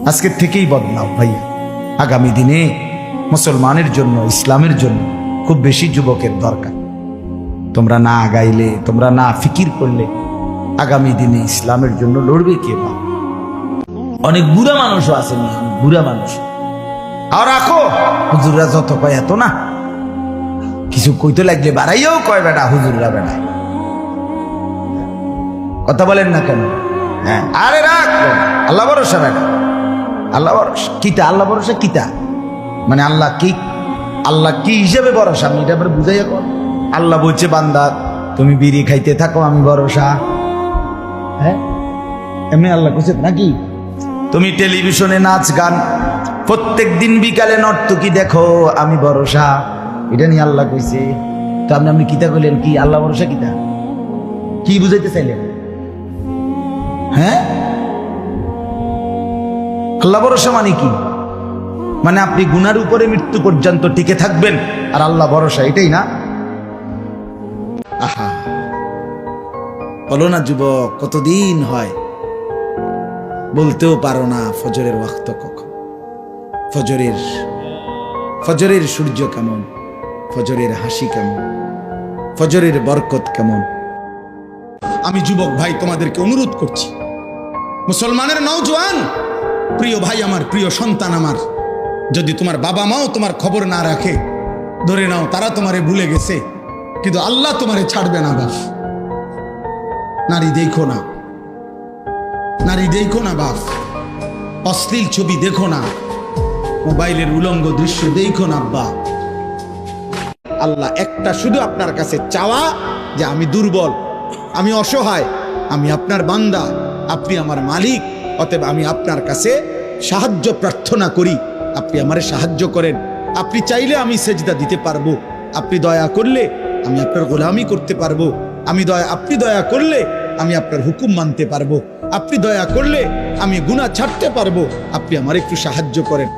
আজকের থেকেই বদলাও ভাইয়া। আগামী দিনে মুসলমানের জন্য, ইসলামের জন্য খুব বেশি যুবকের দরকার। তোমরা না আগাইলে, তোমরা না ফিকির করলে আগামী দিনে ইসলামের জন্য লড়বে কে? বা অনেক বুড়া মানুষও আছেন, বুড়া মানুষ। আর রাখো হুজুররা যত কয় এত না, কিছু কইতে লাগলে বাড়াইয়াও কয় বেটা হুজুররা বেড়ায়। কথা বলেন না কেন? হ্যাঁ, আরে রাখ, আল্লাহ ভরসা বেটা, আল্লাহ ভরসা। কিতা আল্লাহ ভরসা? কিতা মানে আল্লাহ কি? আল্লাহ কি হিসেবে ভরসা? আমি এটা আবার বুঝাইয়া কর। আল্লাহ বলছে বান্দা তুমি বিড়ি খাইতে থাকো, আমি ভরসা। হ্যাঁ, এমনি আল্লাহ কইছে নাকি? তুমি টেলিভিশনে নাচ গান প্রত্যেক দিন বিকালে নর্তকী দেখো, আমি ভরসা। এটা নিয়ে আল্লাহ কইছে। তো আপনি কিতা কইলেন? কি আল্লাহ ভরসা? কিতা কি বুঝাইতে চাইলেন? হ্যাঁ, আল্লাহ ভরসা মানে কি? মানে আপনি গুনার উপরে মৃত্যু পর্যন্ত টিকে থাকবেন আর আল্লাহ ভরসা, এটাই না? আহা, বলো না যুবক, কতদিন হয় বলতেও পারো না ফজরের ওয়াক্ত কখন, ফজরের সূর্য কেমন, ফজরের হাসি কেমন, ফজরের বরকত কেমন। আমি যুবক ভাই তোমাদেরকে অনুরোধ করছি, মুসলমানের নওজোয়ান প্রিয় ভাই আমার, প্রিয় সন্তান আমার, যদি তোমার বাবা মাও তোমার খবর না রাখে, ধরে নাও তারা তোমারে ভুলে গেছে, কিন্তু আল্লাহ তোমারে ছাড়বে না। বাপ, নারী দেখো না, নারী দেখো না বাপ, অশ্লীল ছবি দেখো না, মোবাইলের উলঙ্গ দৃশ্য দেখো না আব্বা। আল্লাহ একটা শুধু আপনার কাছে চাওয়া যে আমি দুর্বল, আমি অসহায়, আমি আপনার বান্দা, আপনি আমার মালিক, অতএব আমি আপনার কাছে সাহায্য প্রার্থনা করি, আপনি আমারে সাহায্য করেন। আপনি চাইলে আমি সেজদা দিতে পারবো, আপনি দয়া করলে আমি আপনার গোলামি করতে পারবো, আপনি দয়া করলে আমি আপনার হুকুম মানতে পারবো, আপনি দয়া করলে আমি গুনাহ ছাড়তে পারবো, আপনি আমার একটু সাহায্য করেন।